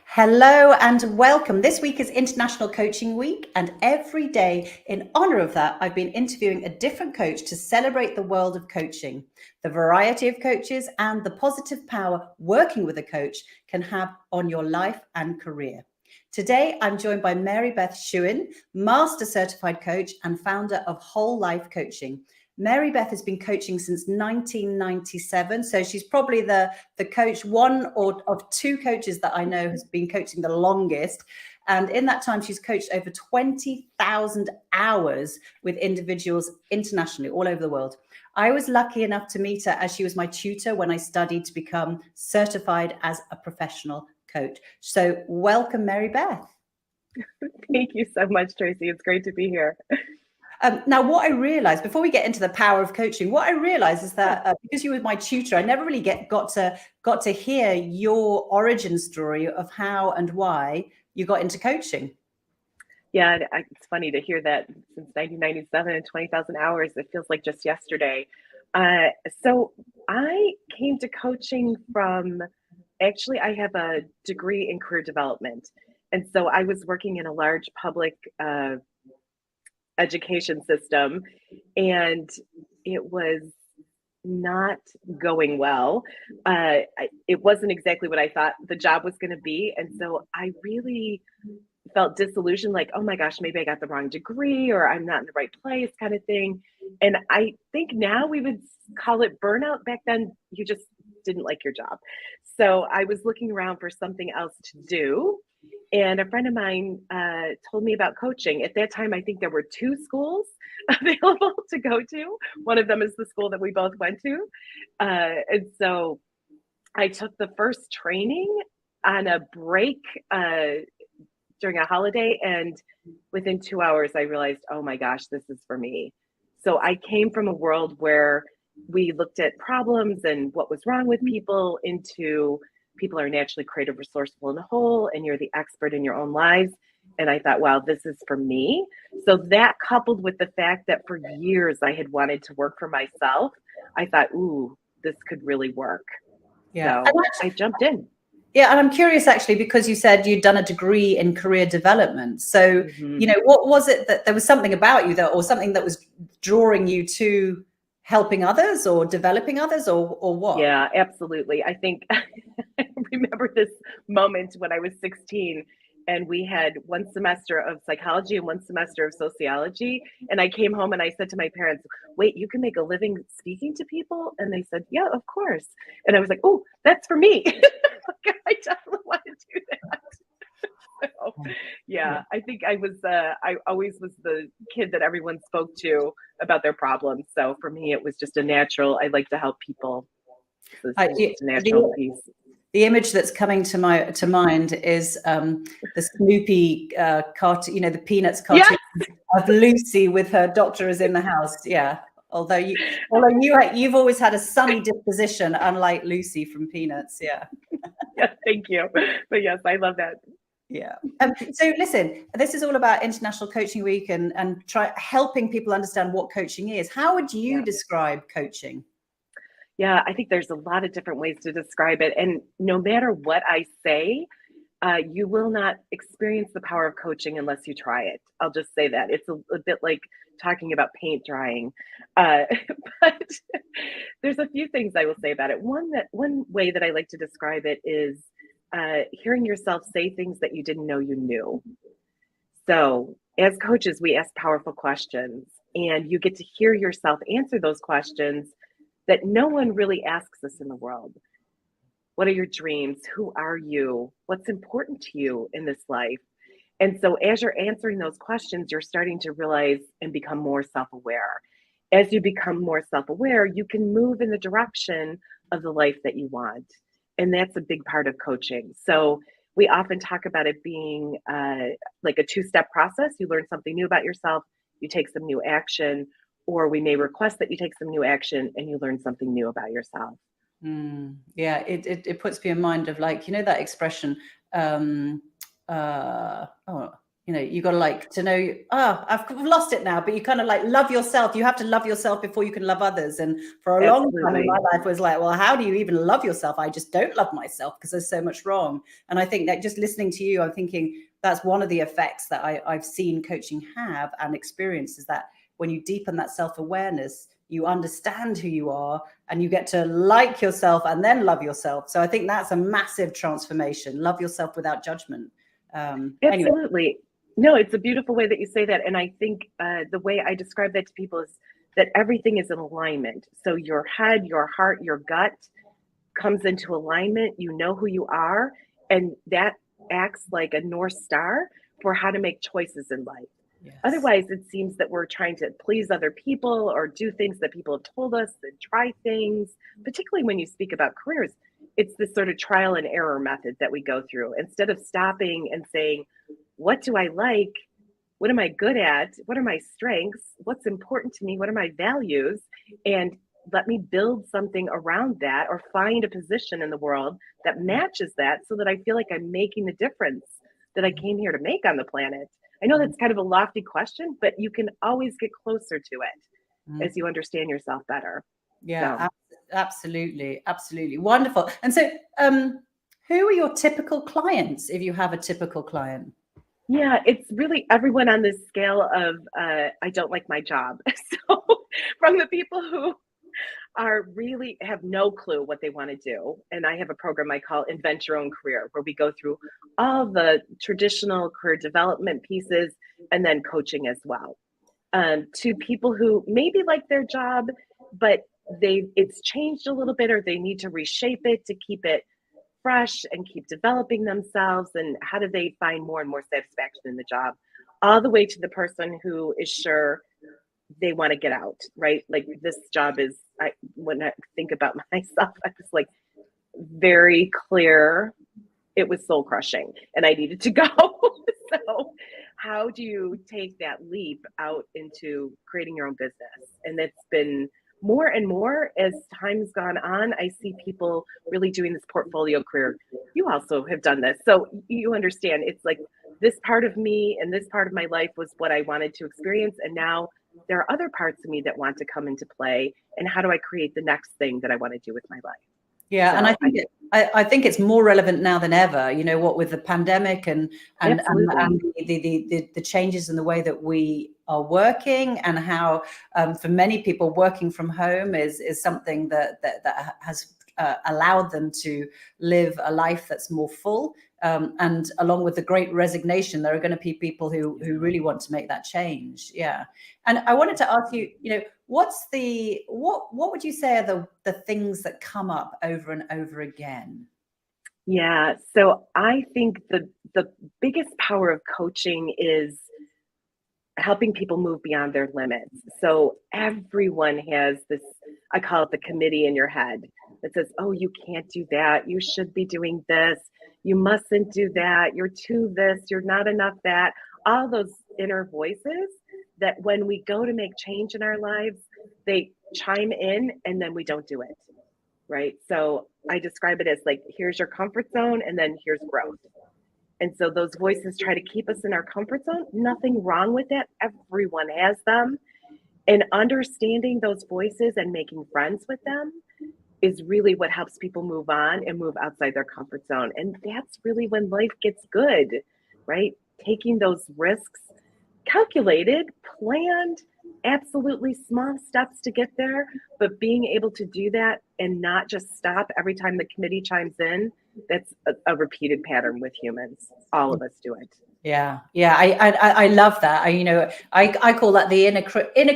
Hello and welcome. This week is International Coaching Week, and every day in honor of that, I've been interviewing a different coach to celebrate the world of coaching, the variety of coaches, and the positive power working with a coach can have on your life and career. Today, I'm joined by Mary Beth Shewan, Master Certified Coach and founder of Whole Life Coaching. Mary Beth has been coaching since 1997, so she's probably the coach, one or of two coaches that I know has been coaching the longest. And in that time, she's coached over 20,000 hours with individuals internationally, all over the world. I was lucky enough to meet her as she was my tutor when I studied to become certified as a professional coach. So welcome, Mary Beth. Thank you so much, Tracy. It's great to be here. Now, what I realized before we get into the power of coaching, what I realized is that because you were my tutor, I never really got to hear your origin story of how and why you got into coaching. Yeah, it's funny to hear that since 1997 and 20,000 hours, it feels like just yesterday. So I came to coaching from, actually, I have a degree in career development. And so I was working in a large public education system, and it was not going well. It wasn't exactly what I thought the job was going to be. And so I really felt disillusioned, like, oh my gosh, maybe I got the wrong degree or I'm not in the right place kind of thing. And I think now we would call it burnout. Back then, you just didn't like your job. So I was looking around for something else to do. And a friend of mine told me about coaching. At that time, I think there were two schools available to go to. One of them is the school that we both went to. And so I took the first training on a break during a holiday. And within 2 hours, I realized, oh my gosh, this is for me. So I came from a world where we looked at problems and what was wrong with people into people are naturally creative, resourceful, and whole, and you're the expert in your own lives. And I thought, wow, this is for me. So that coupled with the fact that for years I had wanted to work for myself, I thought, ooh, this could really work. Yeah. So I jumped in. Yeah, and I'm curious actually, because you said you'd done a degree in career development. So, what was it that there was something about you that, or something that was drawing you to helping others or developing others, or what? Yeah, absolutely. I think I remember this moment when I was 16 and we had one semester of psychology and one semester of sociology. And I came home and I said to my parents, wait, you can make a living speaking to people? And they said, yeah, of course. And I was like, oh, that's for me. I definitely want to do that. So, yeah, I think I always was the kid that everyone spoke to about their problems. So for me, it was just a natural, I like to help people. So it's just a natural piece. The image that's coming to mind is the Snoopy cartoon, the Peanuts cartoon of Lucy with her doctor is in the house. Yeah. Although you've always had a sunny disposition, unlike Lucy from Peanuts. Yeah. Yeah, thank you. But yes, I love that. Yeah. So listen, this is all about International Coaching Week and helping people understand what coaching is. How would you describe coaching? Yeah, I think there's a lot of different ways to describe it. And no matter what I say, you will not experience the power of coaching unless you try it. I'll just say that. It's a bit like talking about paint drying. But there's a few things I will say about it. One way that I like to describe it is hearing yourself say things that you didn't know you knew. So as coaches, we ask powerful questions, and you get to hear yourself answer those questions that no one really asks us in the world. What are your dreams? Who are you? What's important to you in this life? And so as you're answering those questions, you're starting to realize and become more self-aware. As you become more self-aware, you can move in the direction of the life that you want. And that's a big part of coaching. So we often talk about it being like a two-step process. You learn something new about yourself, you take some new action, or we may request that you take some new action and you learn something new about yourself. Yeah, it puts me in mind of, like, that expression, you got to like to know, oh, I've lost it now, but you kind of like love yourself. You have to love yourself before you can love others. And for a long time in my life was like, well, how do you even love yourself? I just don't love myself because there's so much wrong. And I think that just listening to you, I'm thinking that's one of the effects that I've seen coaching have and experience, is that when you deepen that self-awareness, you understand who you are and you get to like yourself and then love yourself. So I think that's a massive transformation. Love yourself without judgment. Absolutely. Anyway. No, it's a beautiful way that you say that. And I think the way I describe that to people is that everything is in alignment. So your head, your heart, your gut comes into alignment. You know who you are. And that acts like a North Star for how to make choices in life. Yes. Otherwise, it seems that we're trying to please other people or do things that people have told us and try things, particularly when you speak about careers. It's this sort of trial and error method that we go through instead of stopping and saying, what do I like? What am I good at? What are my strengths? What's important to me? What are my values? And let me build something around that, or find a position in the world that matches that, so that I feel like I'm making the difference that I came here to make on the planet. I know that's kind of a lofty question, but you can always get closer to it as you understand yourself better. Yeah, so. Absolutely. Absolutely. Wonderful. And so who are your typical clients, if you have a typical client? Yeah, it's really everyone on this scale of I don't like my job. So from the people who are really have no clue what they want to do. And I have a program I call Invent Your Own Career, where we go through all the traditional career development pieces and then coaching as well. To people who maybe like their job, but it's changed a little bit, or they need to reshape it to keep it fresh and keep developing themselves, and how do they find more and more satisfaction in the job, all the way to the person who is sure they want to get out, right? Like, this job is, when I think about myself, I was like very clear it was soul crushing and I needed to go. So how do you take that leap out into creating your own business? And that's been more and more as time's gone on. I see people really doing this portfolio career. You also have done this, so you understand. It's like, this part of me and this part of my life was what I wanted to experience, and now there are other parts of me that want to come into play. And how do I create the next thing that I want to do with my life? Yeah, so, and I think it's more relevant now than ever. You know what, with the pandemic and the changes in the way that we are working, and how for many people working from home is something that has allowed them to live a life that's more full. And along with the Great Resignation, there are going to be people who really want to make that change. Yeah, and I wanted to ask you, what would you say are the things that come up over and over again? Yeah, so I think the biggest power of coaching is helping people move beyond their limits. So everyone has this, I call it the committee in your head, that says, oh, you can't do that. You should be doing this. You mustn't do that. You're too this. You're not enough that. All those inner voices that when we go to make change in our lives, they chime in and then we don't do it, right? So I describe it as like, here's your comfort zone and then here's growth. And so those voices try to keep us in our comfort zone. Nothing wrong with that. Everyone has them. And understanding those voices and making friends with them is really what helps people move on and move outside their comfort zone. And that's really when life gets good, right? Taking those risks, calculated, planned, absolutely small steps to get there, but being able to do that and not just stop every time the committee chimes in. That's a repeated pattern with humans. All of us do it. Yeah, I love that. I call that the inner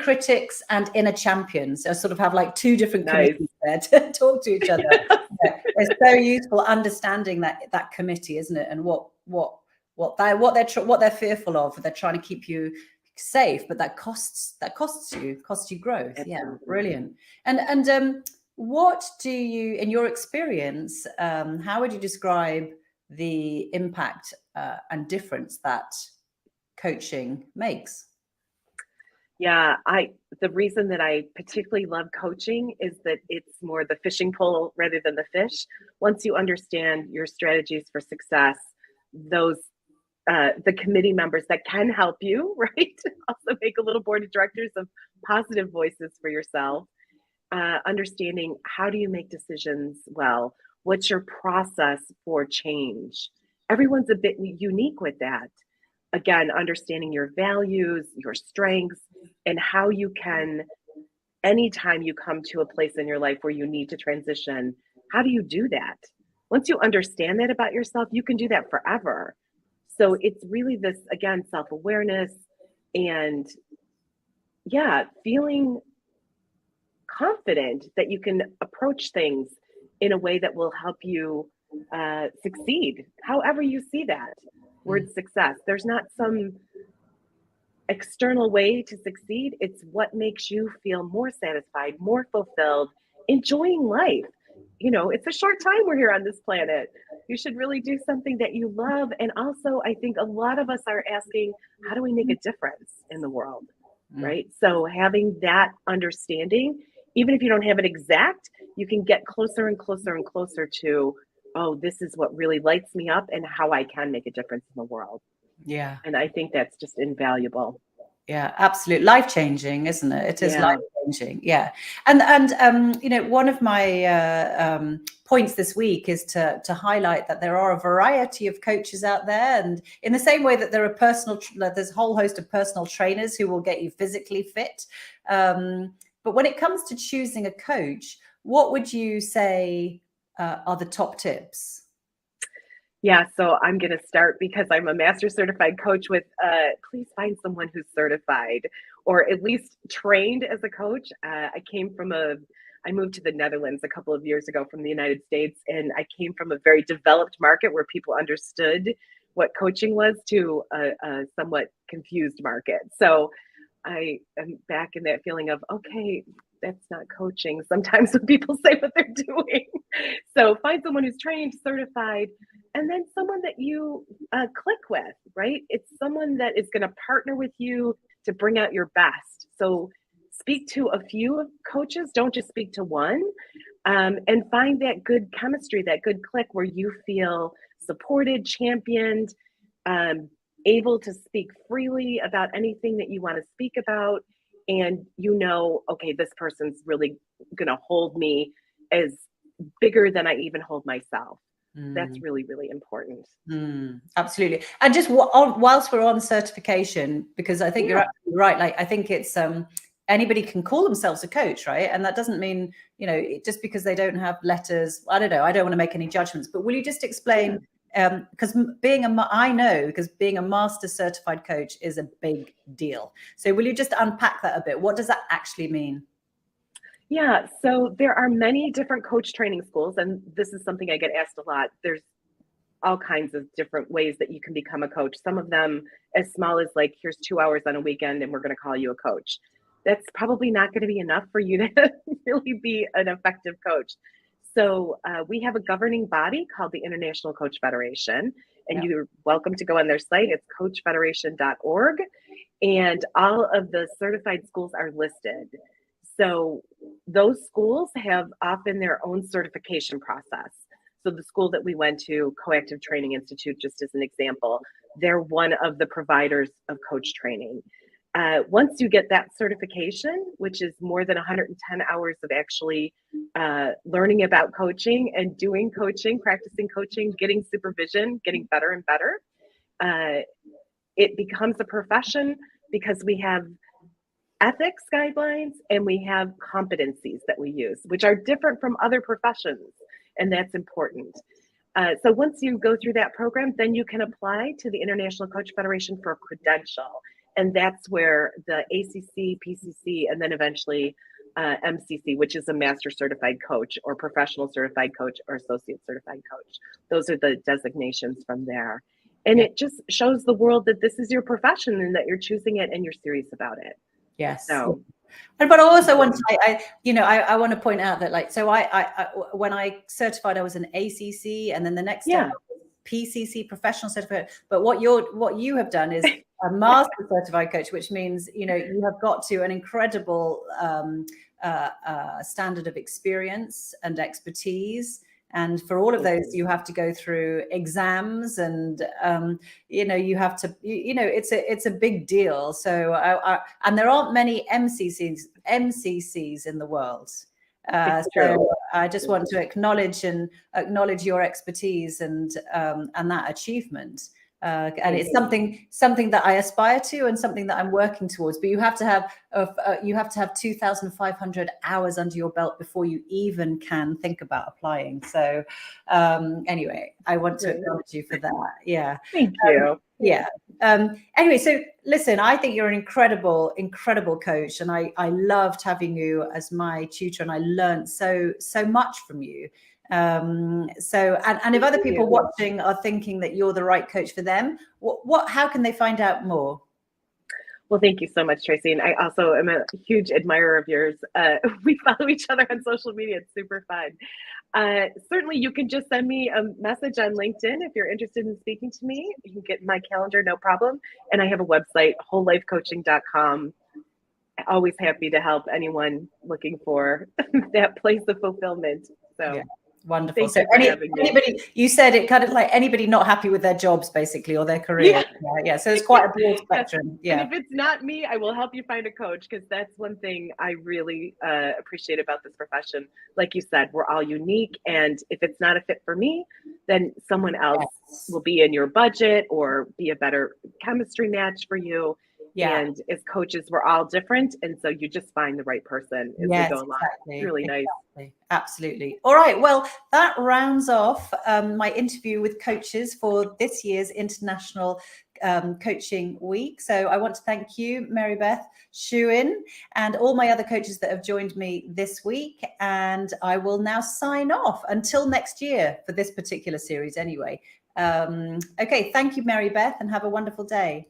critics and inner champions. I sort of have like two different committees there to talk to each other. Yeah, it's so useful understanding that committee, isn't it? And what they're fearful of. They're trying to keep you safe, but that costs you growth. Absolutely. Yeah, brilliant. And what do you, in your experience, how would you describe the impact and difference that coaching makes? Yeah, the reason that I particularly love coaching is that it's more the fishing pole rather than the fish. Once you understand your strategies for success, those the committee members that can help you, right? Also make a little board of directors of positive voices for yourself. Understanding how do you make decisions well? What's your process for change? Everyone's a bit unique with that. Again, understanding your values, your strengths, and how you can, anytime you come to a place in your life where you need to transition, how do you do that? Once you understand that about yourself, you can do that forever. So it's really this, again, self-awareness and feeling confident that you can approach things in a way that will help you succeed, however you see that word success. There's not some external way to succeed. It's what makes you feel more satisfied, more fulfilled, enjoying life. It's a short time we're here on this planet. You should really do something that you love. And also, I think a lot of us are asking, how do we make a difference in the world? Right? So having that understanding, even if you don't have it exact, you can get closer and closer and closer to, oh, this is what really lights me up and how I can make a difference in the world. Yeah. And I think that's just invaluable. Yeah, absolutely. Life-changing, isn't it? It is life-changing. Yeah. And one of my points this week is to highlight that there are a variety of coaches out there. And in the same way that there are there's a whole host of personal trainers who will get you physically fit. But when it comes to choosing a coach, what would you say are the top tips? Yeah, so I'm going to start because I'm a master certified coach with, please find someone who's certified or at least trained as a coach. I moved to the Netherlands a couple of years ago from the United States, and I came from a very developed market where people understood what coaching was to a somewhat confused market. So I am back in that feeling of, okay, that's not coaching sometimes when people say what they're doing. So find someone who's trained, certified, and then someone that you click with, right? It's someone that is going to partner with you to bring out your best. So speak to a few coaches, don't just speak to one, and find that good chemistry, that good click where you feel supported, championed, able to speak freely about anything that you want to speak about. And okay, this person's really going to hold me as bigger than I even hold myself. That's really, really important. Absolutely. And just whilst we're on certification, because I think you're absolutely right. Like, I think it's anybody can call themselves a coach, right? And that doesn't mean, just because they don't have letters. I don't know. I don't want to make any judgments, but will you just explain? Because being a master certified coach is a big deal. So will you just unpack that a bit? What does that actually mean? Yeah, so there are many different coach training schools, and this is something I get asked a lot. There's all kinds of different ways that you can become a coach. Some of them as small as like, here's 2 hours on a weekend and we're going to call you a coach. That's probably not going to be enough for you to really be an effective coach. So we have a governing body called the International Coach Federation, and you're welcome to go on their site. It's coachfederation.org, and all of the certified schools are listed. So those schools have often their own certification process. So the school that we went to, Coactive Training Institute, just as an example, they're one of the providers of coach training. Once you get that certification, which is more than 110 hours of actually learning about coaching and doing coaching, practicing coaching, getting supervision, getting better and better, it becomes a profession because we have ethics guidelines and we have competencies that we use, which are different from other professions. And that's important. So once you go through that program, then you can apply to the International Coach Federation for a credential. And that's where the ACC, PCC, and then eventually MCC, which is a master certified coach or professional certified coach or associate certified coach. Those are the designations from there. And it just shows the world that this is your profession and that you're choosing it and you're serious about it. Yes. So, but I also want to, I want to point out that, like, so I when I certified, I was an ACC, and then the next step was PCC, professional certificate. But what you have done is a master certified coach, which means you have got to an incredible standard of experience and expertise And for all of those, you have to go through exams, and you have to, it's a big deal. So, and there aren't many MCCs in the world. So I just want to acknowledge your expertise and that achievement. And it's something that I aspire to, and something that I'm working towards. But you have to have 2,500 hours under your belt before you even can think about applying. So anyway, I want to acknowledge you for that. Yeah. Thank you. Yeah. Anyway, so listen, I think you're an incredible coach, and I loved having you as my tutor, and I learned so much from you. So if other people watching are thinking that you're the right coach for them, how can they find out more? Well, thank you so much, Tracy. And I also am a huge admirer of yours. We follow each other on social media. It's super fun. Certainly, you can just send me a message on LinkedIn if you're interested in speaking to me. You can get in my calendar, no problem. And I have a website, wholelifecoaching.com. Always happy to help anyone looking for that place of fulfillment. So. Yeah. Wonderful. So anybody, you said it kind of like anybody not happy with their jobs, basically, or their career. Yeah. So it's quite a broad spectrum. Yeah. And if it's not me, I will help you find a coach, because that's one thing I really appreciate about this profession. Like you said, we're all unique. And if it's not a fit for me, then someone else will be in your budget or be a better chemistry match for you. Yeah. And as coaches, we're all different. And so you just find the right person as we go along. Exactly. It's really nice. Absolutely. All right. Well, that rounds off my interview with coaches for this year's International Coaching Week. So I want to thank you, Mary Beth Shewan, and all my other coaches that have joined me this week. And I will now sign off until next year for this particular series anyway. Okay. Thank you, Mary Beth, and have a wonderful day.